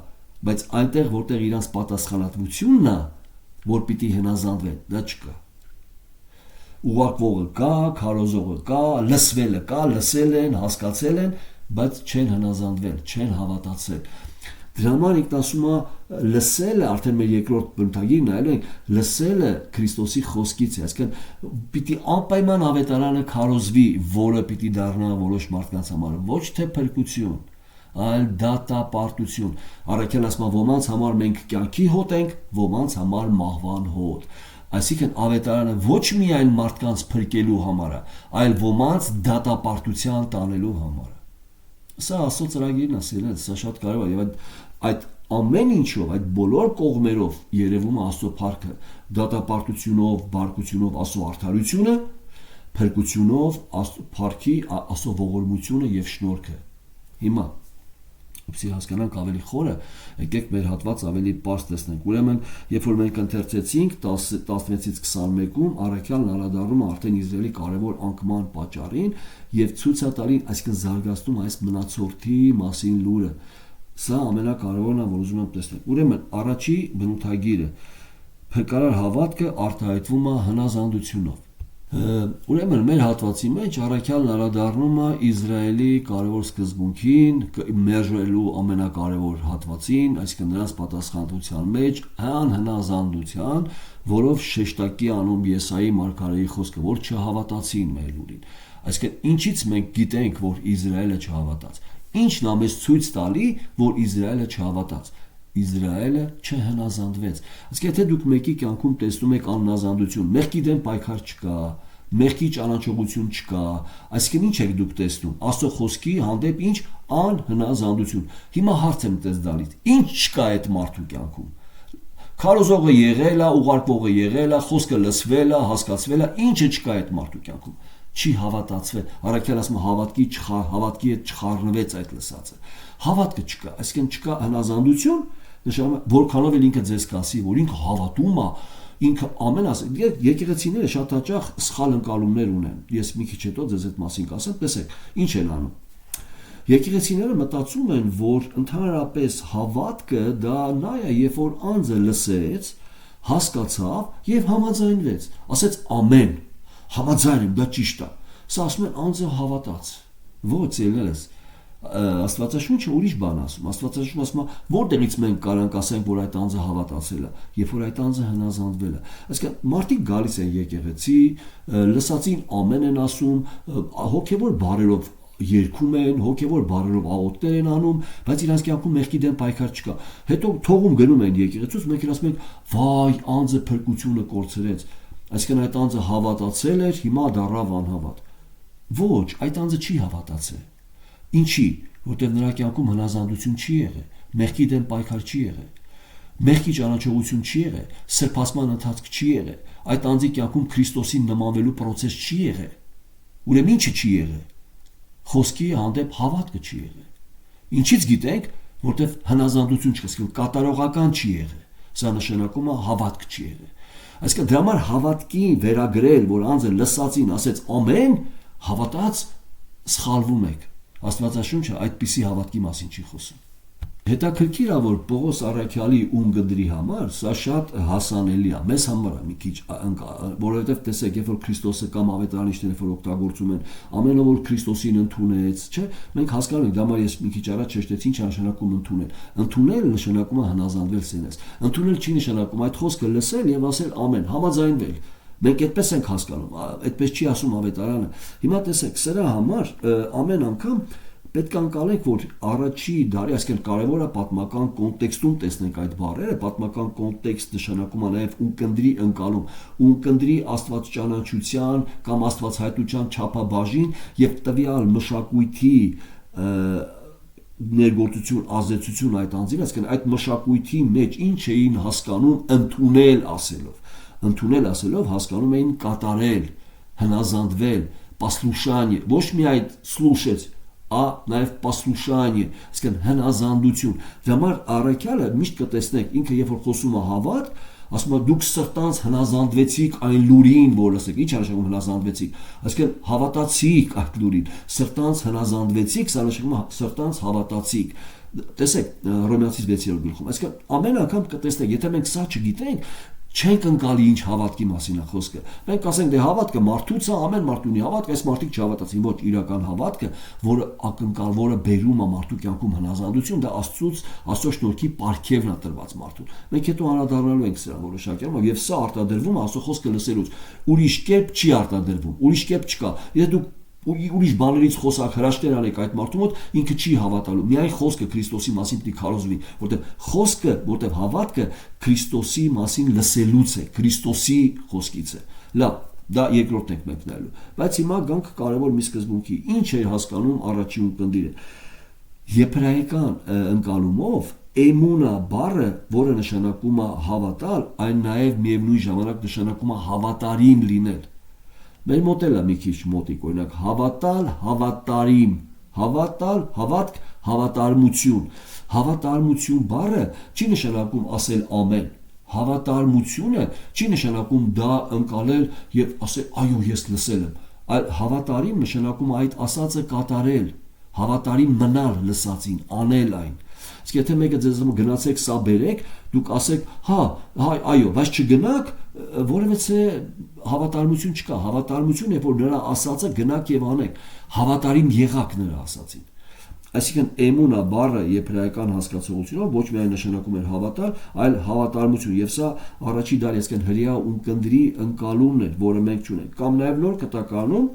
բայց այնտեղ, որտեղ իրանց պատասխանատվությունն է, որ պիտի հնազանդվեն, դա չկա։ Ուղարկվողը կա, քարոզողը կա, լսվելը կա, լսել են, հասկացել են, բայց չեն հնազանդվել, չեն հավատացել։ Դրա համար ինքն ասում է լսելը, արդեն մեր երկրորդ բնութագիրն նայելու ենք, լսելը Քրիստոսի խոսքից է, այսինքն պիտի անպայման ավետարանը քարոզվի, որը պիտի դառնա որոշ մարդկանց համար, ոչ թե փրկություն, այլ դատապարտություն։ Առաքյալն ասում է ոմանց համար մենք կյանքի հոտ ենք, ոմանց համար մահվան հոտ։ Այսինքն ավետարանը ոչ միայն մարդկանց փրկելու համար է, այլ ոմանց դատապարտության տանելու համար է։ Սա Աստծո ծրագիրն է, սիրելիներ, սա շատ կարևոր է, եւ այդ ամեն ինչով, այդ բոլոր կողմերով երևում է Աստծո փառքը, դատապարտությունով, բարկությունով Աստծո արդարությունը, փրկությունով Աստծո փառքի, Աստծո ողորմությունը եւ շնորհքը։ Հիմա Ուսի հասկանանք ավելի խորը, եկեք մեր հատված ավելի պարզ տեսնենք։ Ուրեմն, երբ որ մենք ընթերցեցինք 16-ից 21-ում, առաքյալն անդրադառնում է արդեն Իսրայելի կարևոր անկման պատճառին եւ ցույց է տալի, այսինքն զարգացնում այս մնացորդի մասին լուրը։ Սա ամենակարևորն է, որ ուզում եմ տեսնել։ Ուրեմն, առաջի բնութագիրը փրկարար հավատքը արտահայտվում է հնազանդությունով։ Ուրեմն մեր հատվածի մեջ առաքյալն անդրադառնում է Իսրայելի կարևոր սկզբունքին, մերժելու ամենակարևոր հատվածին, այսինքն նրանց պատասխանատվության մեջ անհնազանդության, որով շեշտակի անում Եսայի մարգարեի խոսքը, որ չհավատացին մեր լուրին։ Այսինքն ինչից մենք գիտենք, որ Իսրայելը չհավատաց։ Ինչն է մեզ ցույց տալի, որ Իսրայելը չհավատաց։ Իսրայելը չհնազանդվեց։ Իսկ եթե դուք մեկի կյանքում տեսնում եք անհնազանդություն, մեղքի դեմ պայքար չկա, մեղքի ճանաչողություն չկա, այսինքն ինչ եք դուք տեսնում։ Աստծո խոսքի հանդեպ ինչ անհնազանդություն։ Հիմա հարց եմ տես դալից. ինչ չկա այդ մարդու կյանքում։ Քարոզողը եղել է, ուղարկողը եղել է, խոսքը լսվել է, հասկացվել է, ինչը չկա այդ մարդու կյանքում։ Չի հավատացվել։ Առաքյալն ասում է հավատքի հետ չխառնվեց այդ լսածը։ Հավատքը չկա, այսինքն չկա հնազանդություն, նշանակում է որքանով էլ ինքը ձեզ կասի, որ ինքը հավատում է, ինքը եկեղեցիները շատ հաճախ սխալ ընկալումներ ունեն։ Ես մի քիչ հետո ձեզ այդ մասին կասեմ, տեսեք, ինչ են անում։ Եկեղեցիները մտածում են, որ ընդհանրապես հավատքը դա նա է, երբ որ անձը լսեց, հասկացավ եւ համաձայնվեց, ասեց ամեն, համաձայն եմ, դա ճիշտ է։ Սա ասում են անձը հավատաց։ Ոչ, ելներս Աստվածաշունչը ուրիշ բան ասում։ Աստվածաշունչը ասում է, որտեղից մենք կարանք ասենք, որ այդ անձը հավատացել է, երբ որ այդ անձը հնազանդվել է։ Այսինքն մարդիկ գալիս են եկեղեցի, լսածին ամեն են ասում, հոգևոր բառերով երգում են, հոգևոր բառերով աղոթքներ են անում, բայց իրանց կյանքում մեղքի դեմ պայքար չկա։ Հետո թողում գնում են եկեղեցուց, մենք ասում ենք, վայ, անձը փրկությունը կորցրեց։ Այսինքն այդ անձը հավատացել էր, հիմա դառավ անհավատ։ Ոչ, այդ անձը չի հավատացել։ Ինչի, որտեղ նրա կյանքում հնազանդություն չի եղել, մեղքի դեմ պայքար չի եղել, մեղքի ճանաչողություն չի եղել, սրբացման ընթացք չի եղել, այդ անձի կյանքում Քրիստոսին նմանվելու process չի եղել։ Ուրեմն ինչը չի եղել։ Խոսքի հանդեպ հավատքը չի եղել։ Ինչից գիտենք, որտեղ հնազանդություն չկա, կատարողական չի եղել։ Սա նշանակում է հավատք չի եղել։ Այսինքն դրա համար հավատքին վերագրել, որ անձը լսածին ասեց ամեն, հավատաց սխալվում եք։ Աստվածաշունչը այդպիսի հավատքի մասին չի խոսում։ Հետաքրքիր է, որ Պողոս Առաքյալի ունգնդրի համար սա շատ հասանելի է, մեզ համար է մի քիչ, որովհետև տեսեք, երբ որ Քրիստոսը կամ ավետարանիչները որ օգտագործում են ամենը որ Քրիստոսին ընդունեց, չէ՞, մենք հասկանում ենք, դա համար ես մի քիչ առաջ շեշտեցի, ինչ նշանակում ընդունել։ Ընդունել նշանակում է հնազանդվել սենես։ Ընդունել չի նշանակում այդ խոսքը լսել եւ ասել ամեն, համաձայնվել։ Մենք այդպես ենք հասկանում, այդպես չի ասում ավետարանը։ Հիմա տեսեք, սրա համար ամեն անգամ պետք է անցալենք, որ առաջի դարի, այսինքն կարևոր է պատմական կոնտեքստում տեսնենք այդ բառերը, պատմական կոնտեքստ նշանակում է նաև ունկնդրի ընկալում, ունկնդրի աստվածճանաչության կամ աստվածհայտության չափաբաժին եւ տվյալ մշակույթի ներգործություն, ազդեցություն այդ անձին, այսինքն այդ մշակույթի մեջ ինչ էին հասկանում ընդունել ասելով հասկանում էին կատարել, հնազանդվել, послушание, ոչ միայն слушать, նաև послушание, այսինքն հնազանդություն։ Դրա համար Առաքյալը միշտ կտեսնեք, ինքը երբ որ խոսում է հավատ, ասում է դուք սրտանց հնազանդվեցիք այն լուրին, որ ասեք, ինչ նշանակում հնազանդվեցիք, այսինքն հավատացիք այդ լուրին, սրտանց հնազանդվեցիք, սա նշանակում է սրտանց հավատացիք։ Տեսեք Հռոմեացիս 6-րդ գլխում, այսինքն ամեն անգամ կտեսնեք, եթե մենք սա չգիտենք, չենք ընկալի ինչ հավատքի մասին է խոսքը։ Մենք ասենք դե հավատքը մարդուց է, ամեն մարդ ունի հավատք, այս մարդիկ չհավատացին, ոչ իրական հավատքը, որը ակնկալ, որը բերում է մարդու կյանքում հնազանդություն, դա Աստծո շնորհքի պարգևն է տրված մարդուն։ Մենք հետո անդրադառնալու ենք սրա որոշակյանը, եւ սա արտադրվում է Աստծո խոսքը լսելուց։ Ուրիշ կերպ չի արտադրվում, ուրիշ կերպ չկա։ Եթե դուք ուրիշ բաներից խոսակ հրաշքներ անեք այդ մարդու մոտ, ինքը չի հավատալու։ Միայն խոսքը Քրիստոսի մասին պիտի քարոզվի, որտեղ հավատքը Քրիստոսի մասին լսելուց է, Քրիստոսի խոսքից է։ Լավ, դա երկրորդն ենք մենք նայելու։ Բայց հիմա գանք կարևոր մի սկզբունքի։ Ինչ է հասկանում առաջի ունկնդիրը։ Եբրայական ընկալումով էմունա բառը, որը նշանակում է հավատալ, այն նաև միևնույն ժամանակ նշանակում է հավատարիմ լինել։ Մեր մոտ էլ է մի քիչ մոտիկ, օրինակ հավատալ, հավատարիմ, հավատալ, հավատք, հավատարմություն։ Հավատարմություն բառը չի նշանակում ասել ամեն։ Հավատարմությունը չի նշանակում դա ընկալել եւ ասել այո ես լսել եմ, այլ հավատարիմ նշանակում այդ ասածը կատարել, հավատարիմ մնալ լսածին, անել այն։ Իսկ եթե մեկը ձեզ գնացեք սա բերեք, դուք ասեք, այո, բայց չգնաք, որովհետեւ հավատարմություն չկա։ Հավատարմություն է, որ նրա ասածը գնաք եւ անեք։ Հավատարիմ եղաք նրա ասածին։ Այսինքն էմունա բառը եբրայական հասկացողությունով ոչ միայն նշանակում էր հավատալ, այլ հավատարմություն, եւ սա առաջի դարի, այսինքն հրեա ունկնդրի ընկալումն էր, որը մենք չունենք։ Կամ նաեւ նոր կտականում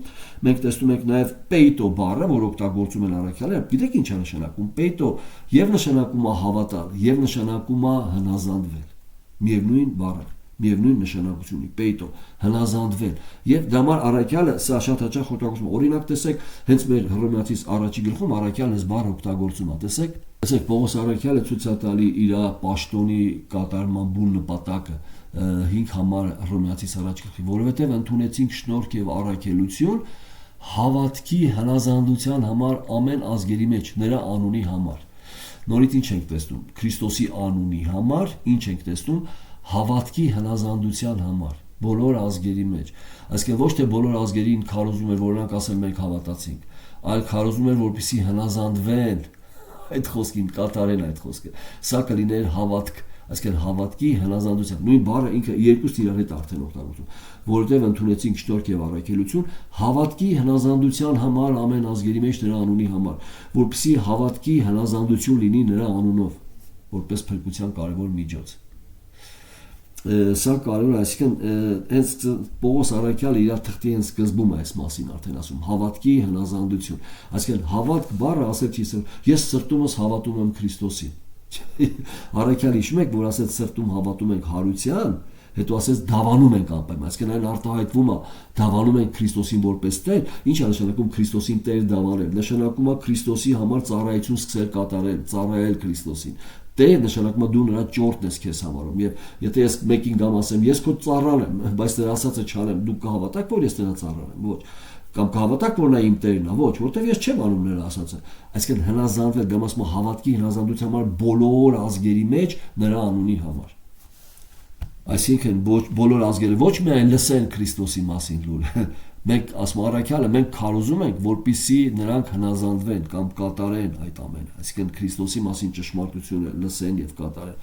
մենք տեսնում ենք նաեւ պեյտո բառը, որ օգտագործում են առաքյալները։ Գիտեք ինչ է նշանակում։ Պեյտո եւ նշանակում է հավատալ, եւ նշանակում է հնազանդվել։ Միևնույն բառը, միևնույն նշանակությունի պեյտո, հնազանդվել։ Եվ դա համար առաքյալը սա շատ հաճախ օգտագործում է։ Օրինակ տեսեք, հենց մեր Հռոմեացիս առաջի գլխում առաքյալն այս բառը օգտագործում է։ Տեսեք Պողոս առաքյալը ցույց է տալի իր պաշտոնի կատարման բուն նպատակը 5 համար Հռոմեացիս առաջ գլխի, որովհետև ընդունեցինք շնորհք եւ առաքելություն հավատքի հնազանդության համար ամեն ազգերի մեջ նրա անունի համար։ Նորից ինչ ենք տեսնում։ Քրիստոսի անունի համար ինչ ենք տեսնում։ Հավատքի հնազանդության համար բոլոր ազգերի մեջ, այսինքն ոչ թե բոլոր ազգերին քարոզում էր, որ նրանք ասեն մենք հավատացինք, այլ քարոզում էր, որպեսզի հնազանդվեն այդ խոսքին, կատարեն այդ խոսքը։ Սա կլիներ հավատք, այսինքն հավատքի հնազանդության։ Նույն բառը ինքը երկուսն իրար հետ արդեն օգտագործում, որովհետև ընդունեցինք շնորհք եւ առաքելություն հավատքի հնազանդության համար ամեն ազգերի մեջ նրա անունի համար, որպեսզի հավատքի հնազանդություն լինի նրա անունով, որպես փրկության կարևոր միջոց։ Սա կարևոր է, այսինքն հենց Պողոս առաքյալը իր թղթի հենց սկզբում է այս մասին արդեն ասում հավատքի հնազանդություն, այսինքն հավատք բառը ասել չի ես սրտումս հավատում եմ Քրիստոսին։ Առաքյալը հիշում եք, որ ասեց սրտում հավատում ենք հարության, հետո ասեց դավանում ենք անպայման, այսինքն այն արտահայտվում է դավանում ենք Քրիստոսին որպես Տեր, ինչ է նշանակում Քրիստոսին Տեր դավանել, նշանակում է Քրիստոսի համար ծառայություն սկսել կատարել, ծառայել Քրիստոսին։ Տեր նշանակում է դու նրա ճորտն ես քեզ համարում, եւ եթե ես մեկին գամ ասեմ ես քո ծառան եմ, բայց նրա ասածը չանեմ, դուք կհավատաք, որ ես նրա ծառան եմ, ոչ, կամ կհավատաք, որ նա իմ Տերն է, ոչ, որտեվ ես չեմ անում նրա ասածը։ Այսինքն հնազանդվել, դա ասում է հավատքի հնազանդության համար բոլոր ազգերի մեջ նրա անունի համար։ Այսինքն բոլոր ազգերը ոչ միայն լսեն Քրիստոսի մասին լուրը, մենք ասում առաքյալը մենք քարոզում ենք, որպիսի նրանք հնազանդվեն կամ կատարեն այդ ամենը, այսինքն Քրիստոսի մասին ճշմարտությունը լսեն եւ կատարեն։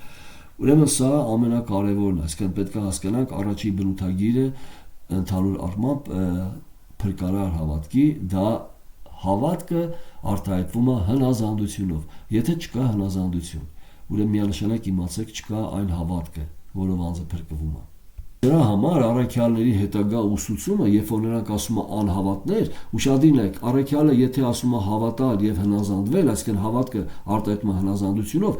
Ուրեմն սա ամենակարևորն է, այսինքն պետք է հասկանանք առաջին բնութագիրը ընդհանուր առմամբ փրկարար հավատքի, դա հավատքը արտահայտվում է հնազանդությունով։ Եթե չկա հնազանդություն, ուրեմն միանշանակ իմացեք չկա այն հավատքը, որով անձը փրկվում է։ Դրա համար առաքյալների հետագա ուսուցումը, երբ որ նրանք ասում են անհավատներ, ուշադիր եք, առաքյալը եթե ասում է հավատալ եւ հնազանդվել, այսինքն հավատքը արտահայտում է հնազանդությունով,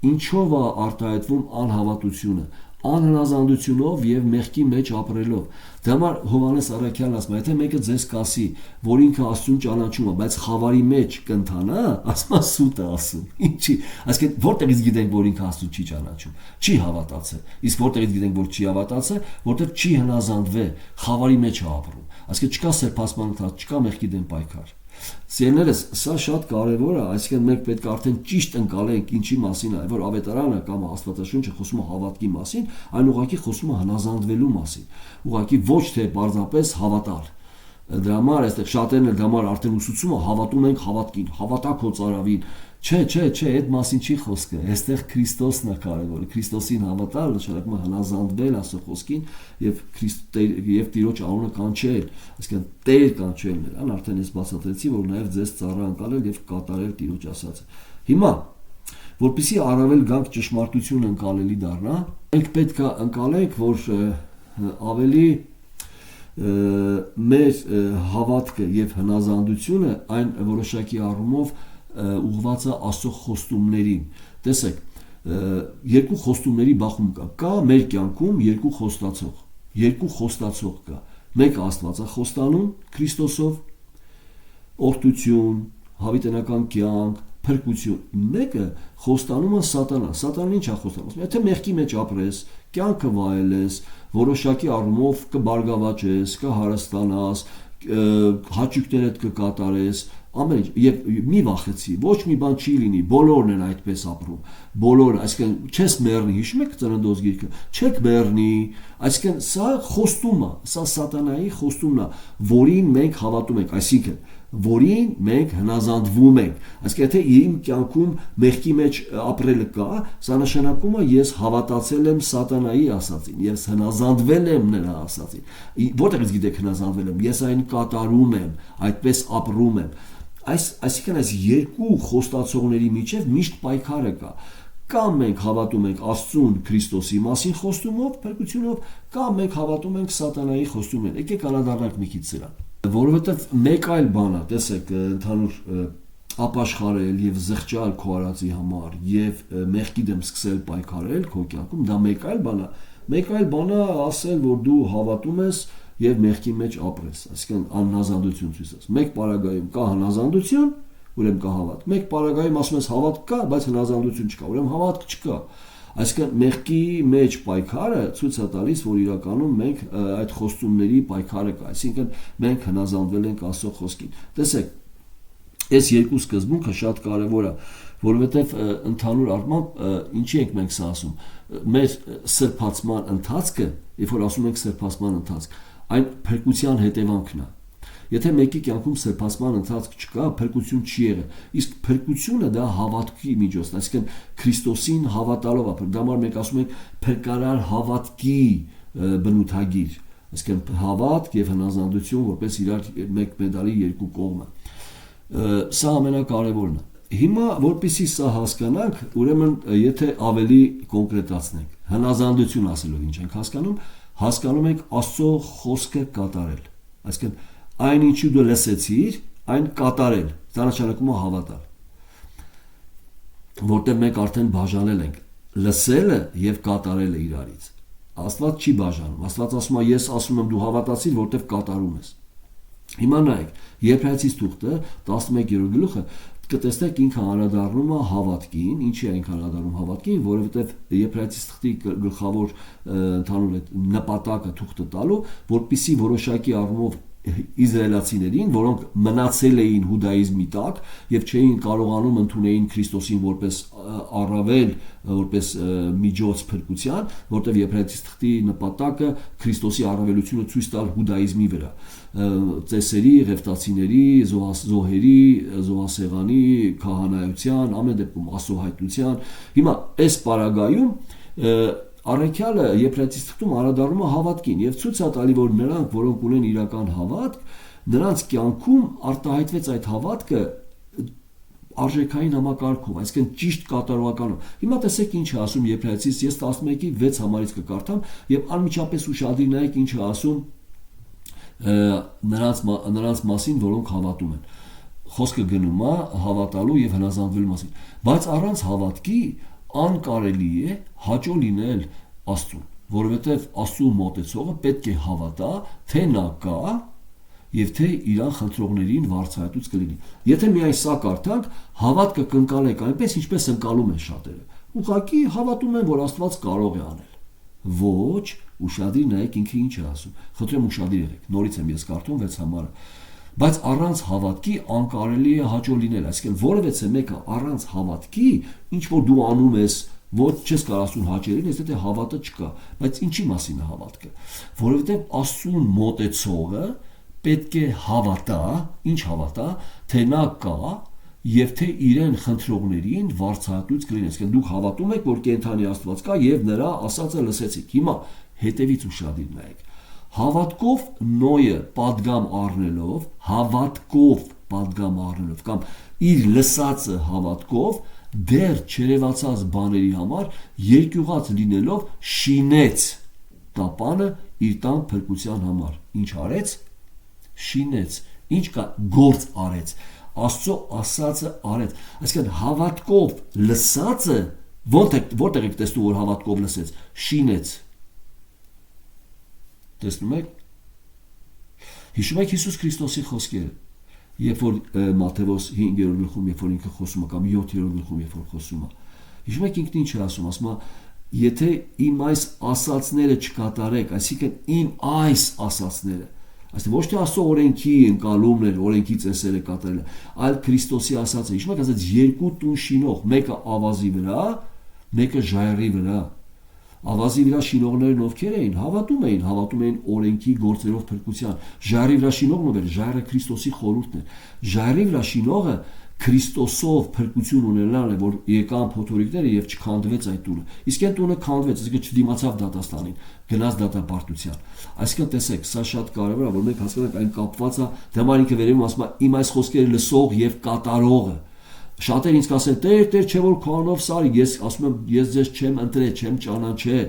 ինչով է արտահայտվում անհավատությունը, անհնազանդությունով եւ մեղքի մեջ ապրելով։ Դա համար Հովհաննես առաքյալն ասում է, եթե մեկը ձեզ կասի, որ ինքը Աստծուն ճանաչում է, բայց խավարի մեջ կընթանա, ասма սուտ է ասում։ Ինչի՞, այսինքն որտեղից գիտենք, որ ինքը Աստծուն չի ճանաչում, չի հավատացել։ Իսկ որտեղից գիտենք, որ չի հավատացել, որտեղ չի հնազանդվել, խավարի մեջ է ապրում։ Այսինքն չկա սրբացման ընթաց, չկա մեղքի դեմ պայքար։ Սիրելիներս, սա շատ կարևոր է, այսինքն մենք պետք է արդեն ճիշտ ընկալենք ինչի մասին է, որ ավետարանը կամ Աստվածաշունչը խոսում է հավատքի մասին, այն ուղղակի խոսում է հնազանդվելու մասին, ուղղակի ոչ թե պարզապես հավատալ։ Դրա համար այստեղ շատերն էլ դա համար արդեն ուսուցում է հավատում ենք հավատքին, հավատա քո ծառավին։ Չէ, այդ մասին չի խոսքը։ Այստեղ Քրիստոսն է կարևորը։ Քրիստոսին հավատալ նշանակում է հնազանդվել Աստծո խոսքին եւ Տիրոջ անունը կանչել, այսինքն Տեր կանչել նրան, արդեն ես բացատրեցի, որ նաեւ ձեզ ծառա անցնել եւ կատարել Տիրոջ ասածը։ Հիմա, որpիսի առավել գանք ճշմարտություն ընկալելի դառնա, մենք պետք է ընկալենք, որ ավելի մեր հավատքը եւ հնազանդությունը այն որոշակի առումով ուղղված է Աստծո խոստումներին։ Տեսեք, երկու խոստումների բախում կա մեր կյանքում երկու խոստացող կա։ Մեկը Աստված է խոստանում Քրիստոսով, օրհնություն, հավիտենական կյանք, փրկություն։ Մեկը խոստանում է Սատանան։ Սատանան ինչ է խոստանում։ Եթե մեղքի մեջ ապրես, կյանքը վայելես, որոշակի առումով կբարգավաճես, կհարստանաս, հաճույքներդ կկատարես, ամեն ինչ, եւ մի վախեցի, ոչ մի բան չի լինի, բոլորն են այդպես ապրում, բոլորը, այսինքն չես մեռնի, հիշում եք Ծննդոց գիրքը, չեք մեռնի, այսինքն սա խոստում է, սա Սատանայի խոստումն է, որին մենք հավատում ենք, այսինքն որին մենք հնազանդվում ենք։ Այսինքն եթե իմ կյանքում մեղքի մեջ ապրելը կա, սա նշանակում է ես հավատացել եմ Սատանայի ասածին, ես հնազանդվել եմ նրա ասածին։ Որտեղից գիտեք հնազանդվել եմ, ես այն կատարում եմ, այդպես ապրում եմ։ Այսինքն այս երկու խոստացողների միջև միշտ պայքարը կա։ Կամ մենք հավատում ենք Աստծուն Քրիստոսի մասին խոստումով, փրկությունով, կամ մենք հավատում ենք Սատանայի խոստումներին։ Եկեք անդրադառնանք մի քիչ սրան։ Որովհետև մեկ այլ բան է, տեսեք, ընդհանուր ապաշխարել եւ զղջալ քո արածի համար եւ մեղքի դեմ սկսել պայքարել քո կյանքում, դա մեկ այլ բան է։ Մեկ այլ բան է ասել, որ դու հավատում ես եւ մեղքի մեջ ապրես, այսինքն անհնազանդություն ցույց տաս։ Մեկ պարագայում կա հնազանդություն, ուրեմն կա հավատք։ Մեկ պարագայում ասում ես հավատք կա, բայց հնազանդություն չկա, ուրեմն հավատք չկա։ Այսինքն մեղքի մեջ պայքարը ցույց է տալիս, որ իրականում մենք այդ խոստումների պայքարը կա, այսինքն մենք հնազանդվել ենք Աստծո խոսքին։ Տեսեք, այս երկու սկզբունքը շատ կարևոր է, որովհետև ընդհանուր առմամբ ինչի ենք մենք սա ասում։ Մեր սրբացման ընթացքը, երբ որ ասում ենք սրբացման ընթացք, այն փրկության հետևանքն է։ Եթե մեկի կյանքում սրբացման ընթացք չկա, փրկություն չի եղել։ Իսկ փրկությունը դա հավատքի միջոցն է, այսինքն Քրիստոսին հավատալով է։ Դա համար մենք ասում ենք փրկարար հավատքի բնութագիր, այսինքն հավատք եւ հնազանդություն որպես իրար մեկ մեդալի երկու կողմը։ Սա ամենակարևորն է։ Հիմա որպեսզի սա հասկանանք, ուրեմն եթե ավելի կոնկրետացնենք, հնազանդություն ասելով ինչ ենք հասկանում ենք Աստծո խոսքը կատարել։ Այսինքն այն ինչու դու լսեցիր, այն կատարել, դա նշանակում է հավատալ։ Որտեղ մենք արդեն բաժանել ենք լսելը եւ կատարելը իրարից։ Աստված չի բաժանում։ Աստված ասում է ես ասում եմ դու հավատացիր, որտեղ կատարում ես։ Հիմա նայեք, Եբրայեցիս թուղթը 11-րդ գլուխը կտեսնեք ինքը անդրադառնում է հավատքին, ինչի է ինքը անդրադառնում հավատքին, որովհետև Եբրայեցիս թղթի գլխավոր ընդհանուր նպատակը թուղթը տալու, որպիսի որոշակի առումով իսրայելացիներին, որոնք մնացել էին հուդայիզմի տակ եւ չէին կարողանում ընդունել Քրիստոսին որպես առավել, որպես միջոց փրկության, որտեղ եբրայեցի թղթի նպատակը Քրիստոսի առավելությունը ցույց տալ հուդայիզմի վրա, ծեսերի, ղևտացիների, զոհերի, զոհասեղանի, քահանայության, ամեն դեպքում աստծոհայտնության։ Հիմա այս պարագայում Առաքյալը եբրայեցի թղթում անդրադառնում է հավատքին եւ ցույց է տալի, որ նրանք, որոնք ունեն իրական հավատք, նրանց կյանքում արտահայտվեց այդ հավատքը արժեքային համակարգով, այսինքն ճիշտ կատարողականով։ Հիմա տեսեք ինչ է ասում Եբրայեցիս, ես 11-ի 6 համարից կկարդամ եւ անմիջապես ուշադիր նայեք ինչ է ասում նրանց մասին, որոնք հավատում են։ Խոսքը գնում է հավատալու եւ հնազանդվելու մասին, բայց առանց հավատքի անկարելի է հաճո լինել Աստծուն, որովհետև Աստծու մոտեցողը պետք է հավատա, թե նա կա եւ թե իրան խնդրողներին վարձահայտուց կլինի։ Եթե միայն սա կարդանք, հավատքը կընկալենք այնպես, ինչպես ընկալում են շատերը։ Ուղղակի հավատում են, որ Աստված կարող է անել։ Ոչ, ուշադիր նայեք ինքը ինչ է ասում։ Խնդրեմ ուշադիր եղեք։ Նորից եմ ես կարդում 6 համարը։ Բայց առանց հավատքի անկարելի է հաճո լինել, այսինքն որևէ մեկը առանց հավատքի, ինչ որ դու անում ես, ոչ չես կարող ասում հաճելին, եթե հավատը չկա, բայց ինչի մասին է հավատքը, որովհետև Աստծուն մոտեցողը պետք է հավատա, ինչ հավատա, թե նա կա եւ թե իրեն խնդրողներին վարձահատույց կլինի, այսինքն դուք հավատում եք, որ կենթանի Աստված կա եւ նրա ասածը լսեցիք։ Հիմա հետևից ուշադիր նայեք։ Հավատքով Նոյը պատգամ առնելով կամ իր լսածը հավատքով դեռ չերևացած բաների համար երկյուղած լինելով շինեց տապանը իր տան փրկության համար։ Ինչ արեց? Շինեց։ Ինչ կա? Գործ արեց։ Աստծո ասածը արեց։ Այսինքն հավատքով լսածը որտեղ եք տեսնում, որ հավատքով լսեց? Շինեց։ Տեսնում եք? Հիշում եք Հիսուս Քրիստոսի խոսքերը, երբ որ Մատթեոս 5-րդ գլխում, երբ որ ինքը խոսում է, կամ 7-րդ գլխում, երբ որ խոսում է։ Հիշում եք ինքն ինչ է ասում, եթե իմ այս ասածները չկատարեք, այսինքն իմ այս ասածները, այսինքն ոչ թե Աստծո օրենքի ընկալումներ, օրենքի ծեսերը կատարելը, այլ Քրիստոսի ասածը։ Հիշում եք, ասած երկու տուն շինող, մեկը ավազի վրա, մեկը ժայռի վրա։ Ավազի վրա շինողներն ովքեր էին, հավատում էին օրենքի գործերով փրկության։ Ժայռի վրա շինողն ով էր? Ժայռը Քրիստոսի խորհուրդն էր։ Ժայռի վրա շինողը Քրիստոսով փրկություն ունենալ է, որ եկան փոթորիկները եւ չքանդվեց այդ տունը։ Իսկ այդ տունը քանդվեց, այսինքն չդիմացավ դատաստանին, գնաց դատապարտության։ Այսինքն տեսեք, սա շատ կարևոր է, որ մենք հասկանանք այն կապված է, դեմար ինքը վերևում ասում է իմ այս խոսքերը լսող եւ կատարողը։ Շատեր ինձ կասեն, Տեր, չէ որ քանով սարի, ես ասում եմ, ես ձեզ չեմ ընտրել, չեմ ճանաչել,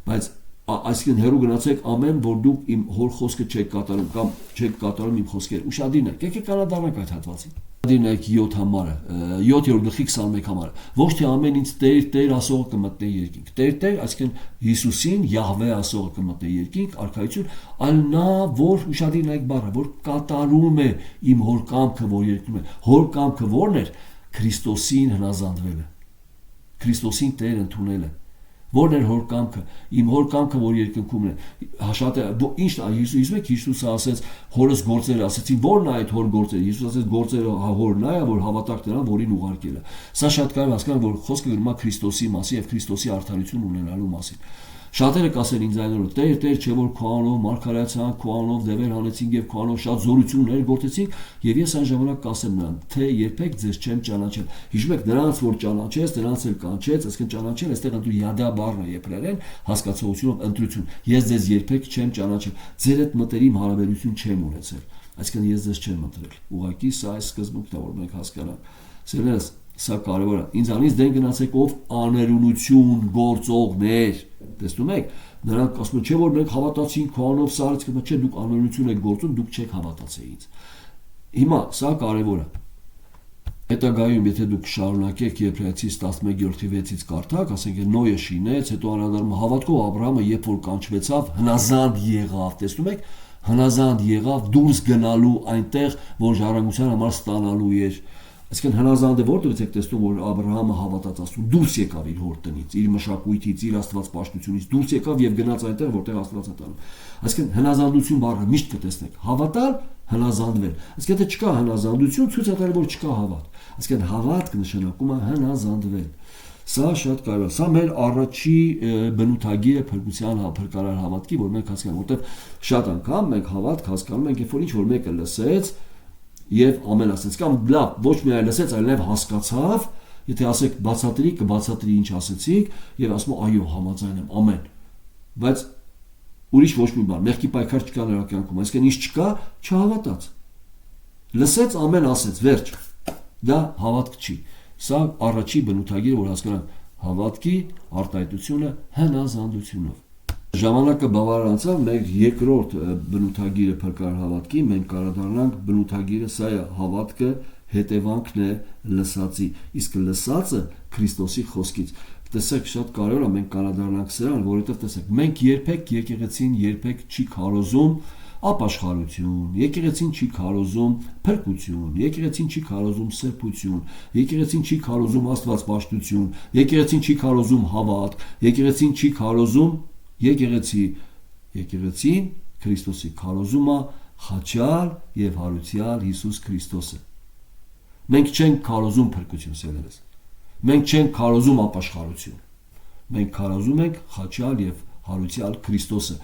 բայց այսինքն հերու գնացեք ամեն, որ դուք իմ հոր խոսքը չեք կատարում կամ չեք կատարում իմ խոսքերը։ Ուշադիր եք, եկեք կանադառնանք այդ հատվածին։ Ուշադիր եք 7 համարը, 7-րդ գլխի 21 համարը։ Ոչ թե ամեն ինձ Տեր ասողը կմտնի երկինք։ Տեր, այսինքն Հիսուսին Յահվե ասողը կմտնի երկինք, արքայություն, այլ նա, որ ուշադիր եք բառը, որ կատարում է իմ հոր կամքը, որ երկնում է։ Հոր կամքը ո՞րն էր? Քրիստոսին հնազանդվելը, Քրիստոսին Տեր ընդունելը։ Ո՞րն էր հոր կամքը? Իմ հոր կամքը, որ երկնքում է։ Շատ է, ի՞նչն է Հիսուսը ասեց հորս գործերը, ասեցին ո՞րն է այդ հոր գործերը։ Հիսուս ասեց գործերը հորն է, որ հավատաք նրան, որին ուղարկել է։ Սա շատ կարևոր հասկանալ, որ խոսքը գնում է Քրիստոսի մասին եւ Քրիստոսի արդարություն ունենալու մասին։ Շատերը կասեն ինձ այնօր, Տեր, չէ որ քո անունով մարգարեացան, քո անունով դևեր հանեցինք եւ քո անունով շատ զորություններ գործեցինք, եւ ես այն ժամանակ կասեմ նրան, թե երբեք ձեզ չեմ ճանաչել։ Հիշում եք, նրանց որ ճանաչեց, նրանց էլ կանչեց, այսինքն ճանաչել, այստեղ ընդու յադա բառն է եբրայերեն, հասկացողությունով ընտրություն։ Ես ձեզ երբեք չեմ ճանաչել, ձեր հետ մտերիմ հարաբերություն չեմ ունեցել, այսինքն ես ձեզ չեմ ընտրել։ Ուղղակի սա այս սկզբունքն է, որ մենք հասկանանք։ Սիրելիներ, սա կարևոր է։ Ինձանից դեն գնացեք ով աներունություն գործողներ։ Տեսնում եք, նրանք ասում են, չէ որ մենք հավատացինք քո անունով սարից, չէ դուք աներունություն եք գործում, դուք չեք հավատացել ինձ։ Հիմա սա կարևոր է։ Հետագայում, եթե դուք շարունակեք Եբրայեցիս 11:6-ից կարդաք, ասենք Նոյը շինեց, հետո անդրադառնում հավատքով Աբրահամը, երբ որ կանչվեցավ, հնազանդ եղավ, տեսնում եք, հնազանդ եղավ դուրս գնալու այնտեղ, որ ժառանգության համար ստանալու էր։ Այսինքն հնազանդը որտեղից եք տեսնում, որ Աբրահամը հավատաց Աստծուն, դուրս եկավ իր հոր տնից, իր մշակույթից, իր Աստված պաշտությունից, դուրս եկավ եւ գնաց այնտեղ, որտեղ Աստված է տանում։ Այսինքն հնազանդություն բառը միշտ կտեսնեք, հավատալ, հնազանդվել։ Այսինքն եթե չկա հնազանդություն, ցույց է տալիս, որ չկա հավատ։ Այսինքն հավատք նշանակում է հնազանդվել։ Սա շատ կարևոր է։ Սա մեր առաջի բնութագիրը փրկության փրկարար հավատքի, որ մենք հասկանանք, որտեղ շատ անգամ մենք հավատք հասկանում ենք, երբ որ ինչ որ մեկը լսեց եւ ամեն ասեց կամ լավ ոչ միայն լսեց, այլ նաեւ հասկացավ, եթե ասեք բացատրի, կբացատրի ինչ ասեցիք եւ ասում այո, համաձայն եմ, ամեն։ Բայց ուրիշ ոչ մի բան, մեղքի պայքար չկա նրա կյանքում, այսինքն ինչ չկա, չհավատաց։ Լսեց, ամեն ասեց, վերջ։ Դա հավատք չի։ Սա առաջի բնութագիրը, որ հասկանանք հավատքի արտահայտությունը հնազանդությունով։ Ժամանակը բավարար անցավ, մենք երկրորդ բնութագիրը փրկարար հավատքի, մենք կառաջանանք բնութագիրը, սա է հավատքը հետևանքն է լսածի, իսկ լսածը Քրիստոսի խոսքից։ Տեսեք, շատ կարևոր է մենք կառաջանանք սրան, որովհետև տեսեք, մենք երբեք եկեղեցին երբեք չի քարոզում ապաշխարություն, եկեղեցին չի քարոզում փրկություն, եկեղեցին չի քարոզում սրբություն, եկեղեցին չի քարոզում աստվածպաշտություն, եկեղեցին չի քարոզում հավատք, եկեղեցին չի քարոզում եկեղեցին Քրիստոսի քարոզում է խաչյալ եւ հարուցյալ Հիսուս Քրիստոսը։ Մենք չենք քարոզում փրկություն սերերս։ Մենք չենք քարոզում ապաշխարություն։ Մենք քարոզում ենք խաչյալ եւ հարուցյալ Քրիստոսը։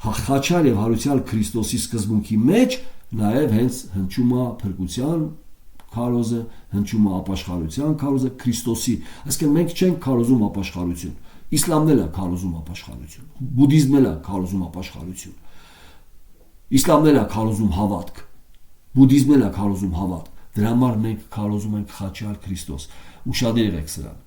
Խաչյալ եւ հարուցյալ Քրիստոսի սկզբունքի մեջ նաեւ հենց հնչում է փրկության քարոզը, հնչում է ապաշխարության քարոզը Քրիստոսի։ Այսինքն մենք չենք քարոզում ապաշխարություն։ Իսլամն էլ է քարոզում ապաշխարություն, բուդդիզմն էլ է քարոզում ապաշխարություն, իսլամն էլ է քարոզում հավատք, բուդդիզմն էլ է քարոզում հավատք։ Դրա համար մենք քարոզում ենք խաչյալ Քրիստոս։ Ուշադիր եղեք սրան։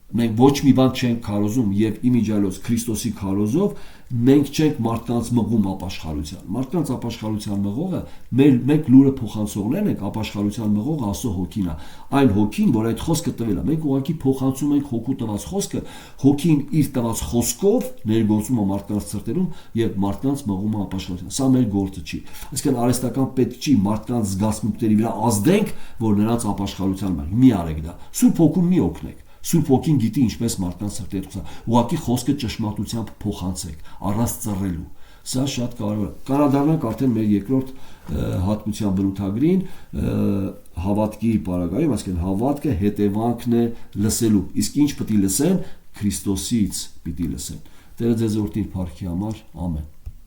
Մենք ոչ մի բան չենք քարոզում եւ իմիջիալոց Քրիստոսի քարոզով մենք չենք մարդկանց մղում ապաշխարության։ Մարդկանց ապաշխարության մղողը մենք լուրը փոխանցողներն ենք, ապաշխարության մղողը Աստծո հոգին է։ Այն հոգին, որ այդ խոսքը տվել է, մենք ուղղակի փոխանցում ենք հոգու տված խոսքը, հոգին իր տված խոսքով ներգործում է մարդկանց սրտերում եւ մարդկանց մղում է ապաշխարության։ Սա մեր գործը չի։ Այսինքն արհեստական պետք չի մարդկանց զգացմունքների վրա ազդենք, որ նրանց ապաշխարության մղ։ Մի արեք դա։ Սուրբ հոգուն մի օգնեք։ Սուրբ ոգին գիտի ինչպես մարդկանց սրտերը ցույց։ Ուղղակի խոսքը ճշմարտությամբ փոխանցեք, առանց ծռելու։ Սա շատ կարևոր է։ Կանադառնանք արդեն մեր երկրորդ հատկության բնութագրին հավատքի պարագայում, այսինքն հավատքը հետևանքն է լսելու։ Իսկ ինչ պետք է լսեն, Քրիստոսից պիտի լսեն։ Տերը ձեզ օրհնի փառքի համար։ Ամեն։